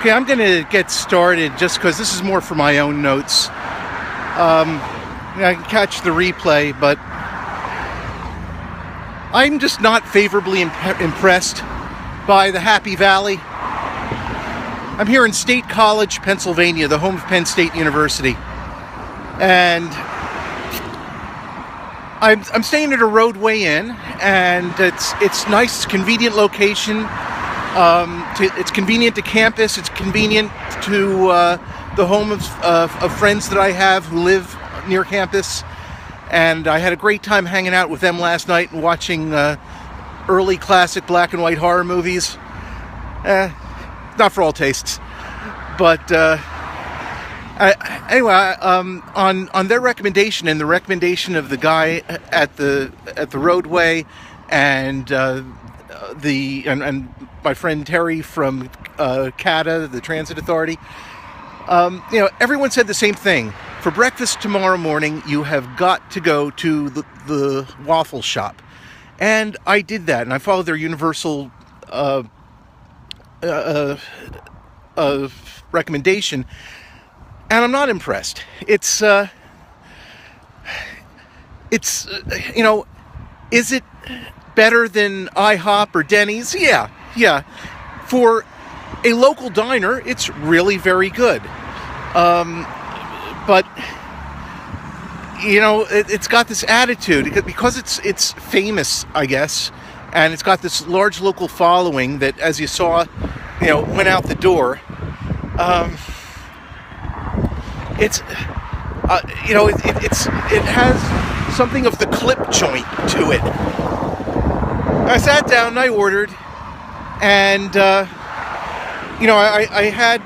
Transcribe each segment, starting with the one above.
Okay, I'm going to get started just because this is more for my own notes. I can catch the replay, but I'm just not favorably impressed by the Happy Valley. I'm here in State College, Pennsylvania, the home of Penn State University. And I'm staying at a Roadway Inn, and it's nice, it's a convenient location. It's convenient to campus. It's convenient to the home of friends that I have who live near campus. And I had a great time hanging out with them last night and watching early classic black and white horror movies. Not for all tastes, but anyway, on their recommendation and the recommendation of the guy at the Roadway and my friend Terry from CATA, the Transit Authority, everyone said the same thing. For breakfast tomorrow morning, you have got to go to the Waffle shop. And I did that, and I followed their universal recommendation, and I'm not impressed. Is it better than IHOP or Denny's? Yeah. For a local diner, it's really very good. But it's got this attitude because it's famous, I guess, and it's got this large local following that, as you saw, went out the door. It has something of the clip joint to it. I sat down and I ordered, and I had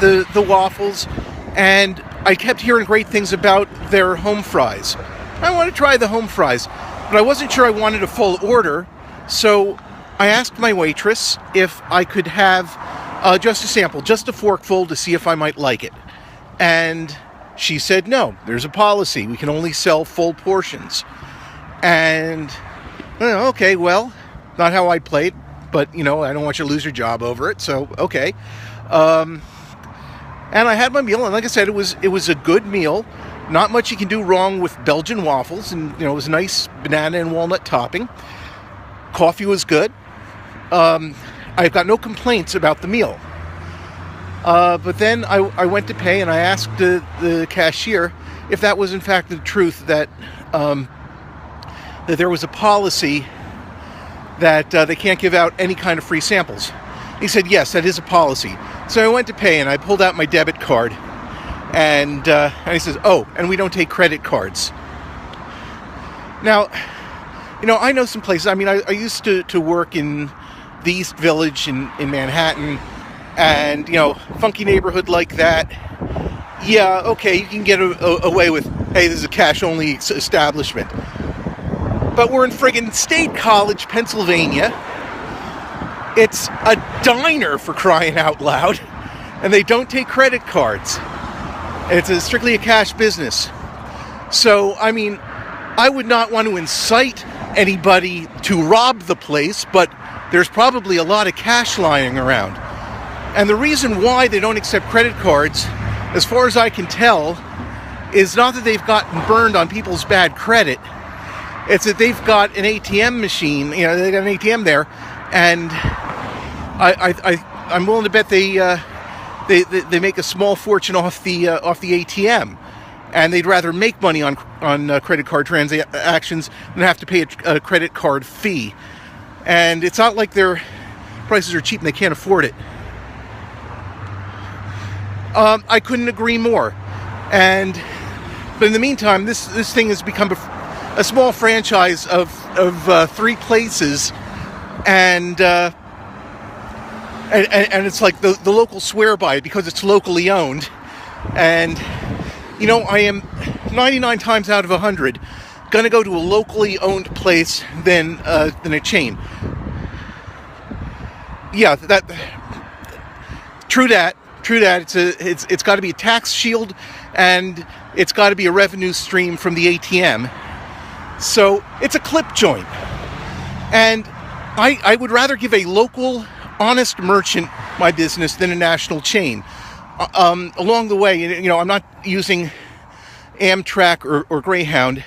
the waffles, and I kept hearing great things about their home fries. I want to try the home fries, but I wasn't sure I wanted a full order, so I asked my waitress if I could have just a sample, just a forkful to see if I might like it. And she said, no, there's a policy. We can only sell full portions. And, okay, well, not how I played, but, I don't want you to lose your job over it, so, okay. And I had my meal, and like I said, it was a good meal. Not much you can do wrong with Belgian waffles, and, it was a nice banana and walnut topping. Coffee was good. I've got no complaints about the meal. But then I went to pay, and I asked the cashier if that was in fact the truth, that there was a policy that they can't give out any kind of free samples. He said, yes, that is a policy. So I went to pay, and I pulled out my debit card, and he says, oh, and we don't take credit cards. Now, I know some places. I mean, I used to work in the East Village in Manhattan, and, funky neighborhood like that. Yeah, okay, you can get away with, hey, this is a cash-only establishment. But we're in friggin' State College, Pennsylvania. It's a diner, for crying out loud, and they don't take credit cards. It's strictly a cash business. So, I mean, I would not want to incite anybody to rob the place, but there's probably a lot of cash lying around. And the reason why they don't accept credit cards, as far as I can tell, is not that they've gotten burned on people's bad credit. It's that they've got an ATM machine, they got an ATM there, and I'm willing to bet they make a small fortune off the ATM, and they'd rather make money on credit card transactions than have to pay a credit card fee. And it's not like their prices are cheap and they can't afford it. I couldn't agree more. But in the meantime, this thing has become a small franchise of 3 places, and it's like the locals swear by it because it's locally owned. And I am 99 times out of 100 going to go to a locally owned place than a chain. Yeah, true that. It's got to be a tax shield, and it's got to be a revenue stream from the ATM. So it's a clip joint. And I would rather give a local, honest merchant my business than a national chain. Along the way, you know, I'm not using Amtrak or Greyhound.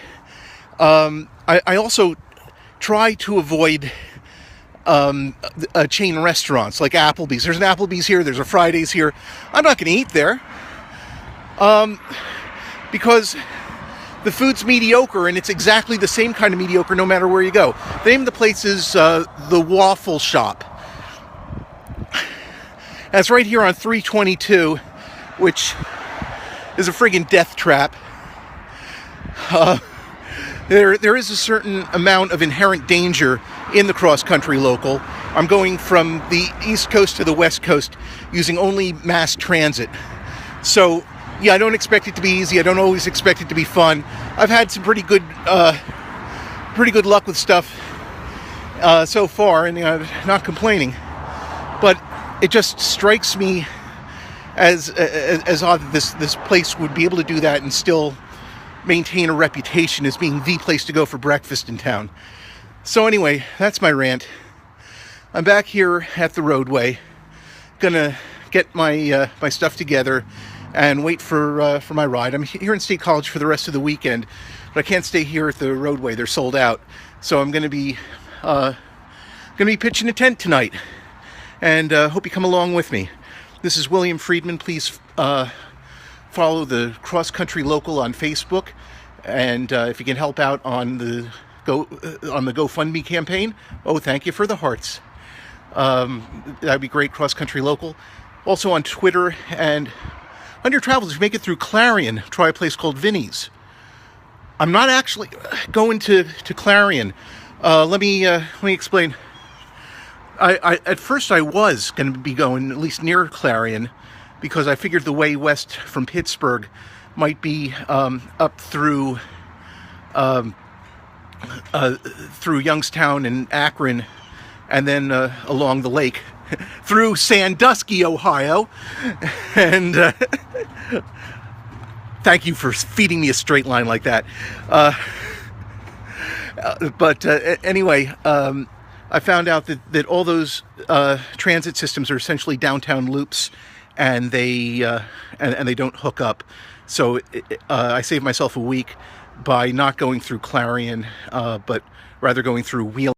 I also try to avoid chain restaurants like Applebee's. There's an Applebee's here. There's a Fridays here. I'm not going to eat there because the food's mediocre, and it's exactly the same kind of mediocre no matter where you go. The name of the place is the Waffle Shop. And it's right here on 322, which is a friggin' death trap. There is a certain amount of inherent danger in the cross-country local. I'm going from the East Coast to the West Coast using only mass transit. So, yeah, I don't expect it to be easy. I don't always expect it to be fun. I've had some pretty good luck with stuff so far, and I'm not complaining. But it just strikes me as odd that this place would be able to do that and still maintain a reputation as being the place to go for breakfast in town. So anyway, that's my rant. I'm back here at the roadway, gonna get my my stuff together and wait for my ride. I'm here in State College for the rest of the weekend, but I can't stay here at the roadway. They're sold out. So I'm gonna be pitching a tent tonight, and hope you come along with me. This is William Friedman. Please follow the Cross Country Local on Facebook, and if you can help out on the GoFundMe campaign, thank you for the hearts. That'd be great. Cross Country Local. Also on Twitter, and on your travels, if you make it through Clarion, try a place called Vinny's. I'm not actually going to Clarion. Let me explain. I at first I was going to be going at least near Clarion, because I figured the way west from Pittsburgh might be up through Youngstown and Akron, and then along the lake through Sandusky, Ohio. And thank you for feeding me a straight line like that. But anyway, I found out that all those transit systems are essentially downtown loops, and they don't hook up. So I saved myself a week by not going through Clarion, but rather going through Wheeling.